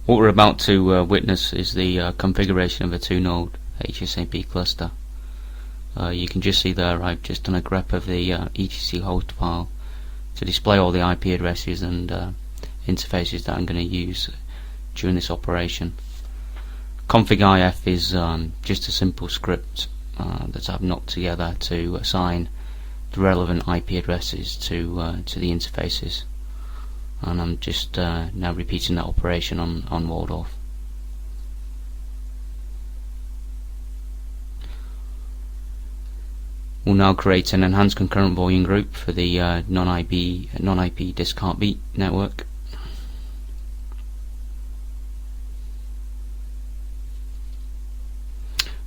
What we're about to witness is the configuration of a 2-node HACMP cluster. You can just see there I've just done a grep of the etc host file to display all the IP addresses and interfaces that I'm going to use during this operation. Config.if is just a simple script that I've knocked together to assign the relevant IP addresses to the interfaces, and I'm just now repeating that operation on Waldorf. We'll now create an enhanced concurrent volume group for the non-IP disk heartbeat network.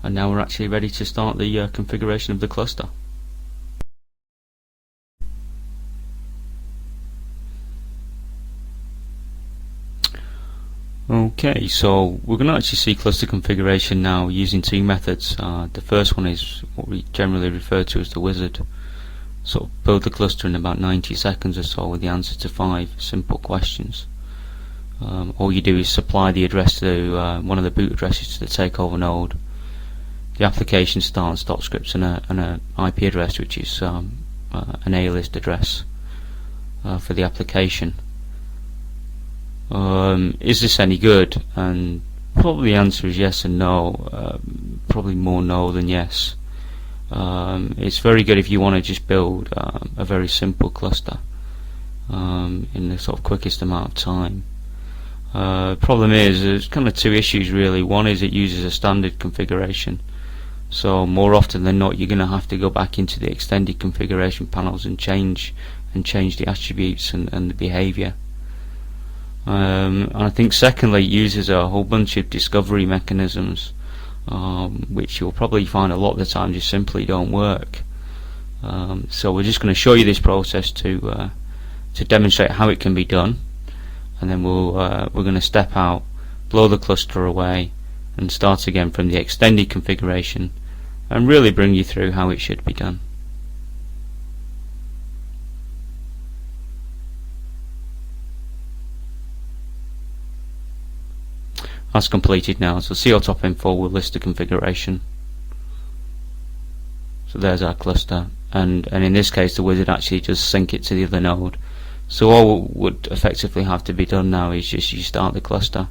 And now we're actually ready to start the configuration of the cluster. Okay, so we're going to actually see cluster configuration now using two methods. The first one is what we generally refer to as the wizard. So build the cluster in about 90 seconds or so with the answer to 5 simple questions. All you do is supply the address to one of the boot addresses to the takeover node, the application start and stop scripts, and an IP address, which is an A-list address for the application. Is this any good? And probably the answer is yes and no. Probably more no than yes. It's very good if you want to just build a very simple cluster in the sort of quickest amount of time. Problem is, there's kind of two issues really. One is it uses a standard configuration, so more often than not you're going to have to go back into the extended configuration panels and change the attributes and the behavior. And I think secondly it uses a whole bunch of discovery mechanisms, which you'll probably find a lot of the time just simply don't work. So we're just going to show you this process to demonstrate how it can be done, and then we're going to step out, blow the cluster away, and start again from the extended configuration, and really bring you through how it should be done. That's completed now, so COTOP info will list the configuration. So there's our cluster, and in this case the wizard actually just sync it to the other node. So all would effectively have to be done now is just you start the cluster,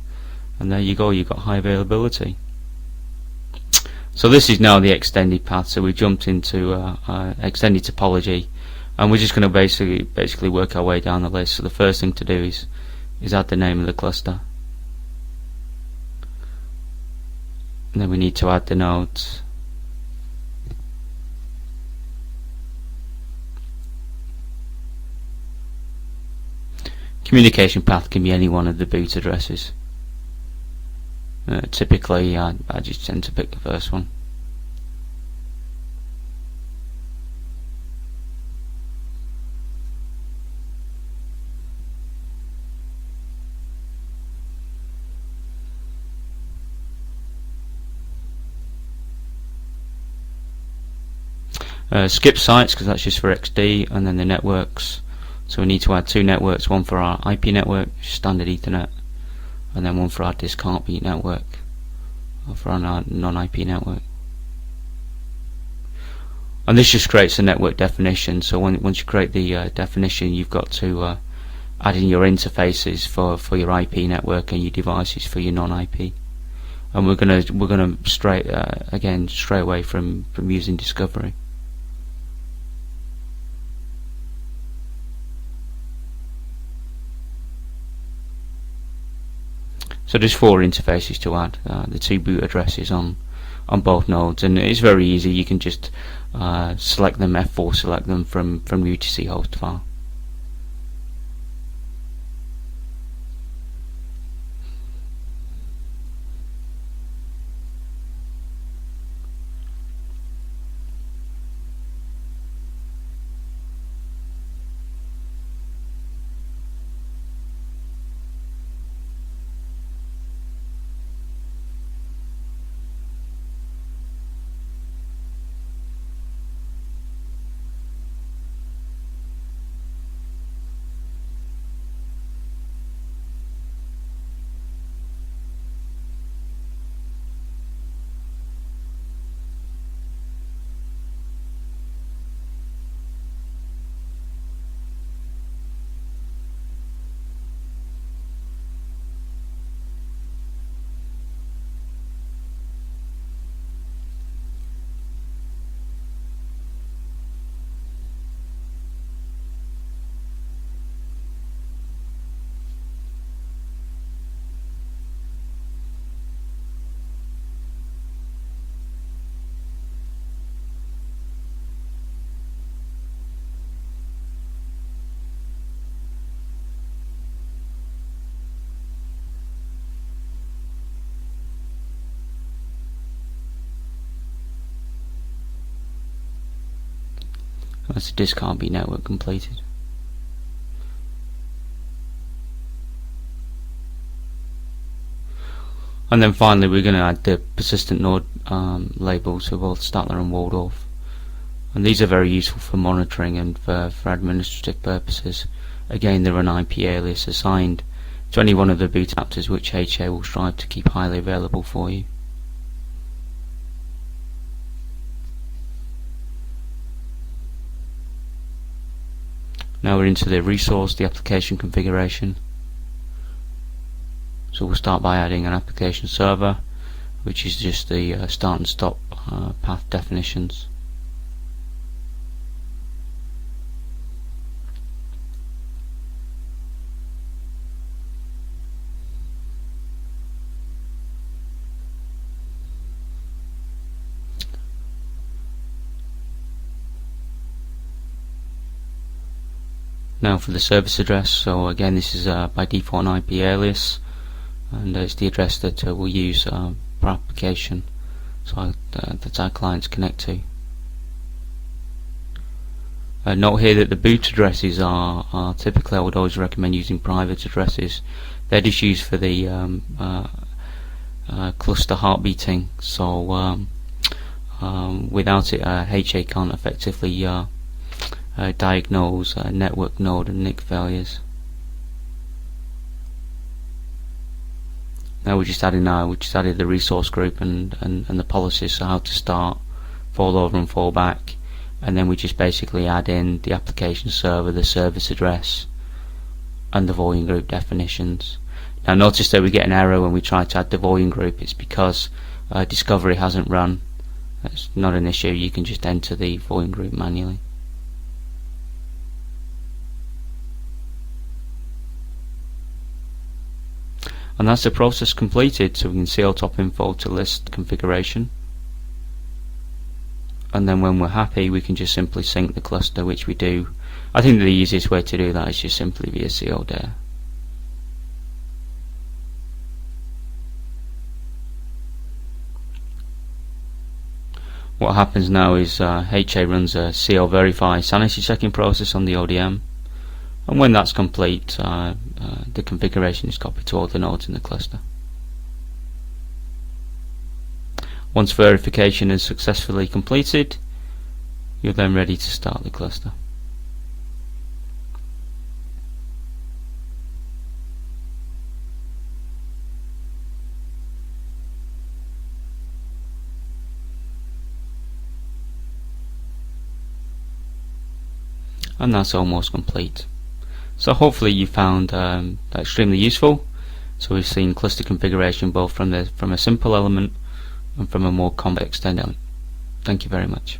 and there you go, you've got high availability. So this is now the extended path, so we jumped into extended topology, and we're just going to basically work our way down the list. So the first thing to do is add the name of the cluster. And then we need to add the nodes. Communication path can be any one of the boot addresses. Typically I just tend to pick the first one. Skip sites because that's just for XD, and then the networks. So we need to add two networks, one for our IP network, standard Ethernet, and then one for our disk heartbeat network, or for our non-IP network. And this just creates a network definition. So once you create the definition, you've got to add in your interfaces for your IP network and your devices for your non-IP. And we're gonna straight away from using discovery. So there's 4 interfaces to add, the 2 boot addresses on both nodes, and it's very easy. You can just select them, F4 select them from the UTC host file. That's the disk RB network completed. And then finally we're going to add the persistent node labels for both Statler and Waldorf. And these are very useful for monitoring and for administrative purposes. Again, they're an IP alias assigned to any one of the boot adapters, which HA will strive to keep highly available for you. Now we're into the resource, the application configuration. So we'll start by adding an application server, which is just the start and stop path definitions. Now for the service address, so again this is by default an IP alias, and it's the address that we'll use per application, so that our clients connect to. Note here that the boot addresses are typically, I would always recommend using private addresses. They're just used for the cluster heartbeating, so without it HA can't effectively diagnose network node and NIC failures. Now we just added the resource group and the policies, so how to start, fall over and fall back, and then we just basically add in the application server, the service address, and the volume group definitions. Now notice that we get an error when we try to add the volume group. It's because discovery hasn't run. That's not an issue, you can just enter the volume group manually. And that's the process completed, so we can see our top info to list configuration, and then when we're happy we can just simply sync the cluster, which we do. I think the easiest way to do that is just simply via CLDAIR. What happens now is HA runs a CL verify sanity checking process on the ODM, and when that's complete the configuration is copied to all the nodes in the cluster. Once verification is successfully completed, you're then ready to start the cluster. And that's almost complete. So hopefully you found that extremely useful. So we've seen cluster configuration both from a simple element and from a more complex element. Thank you very much.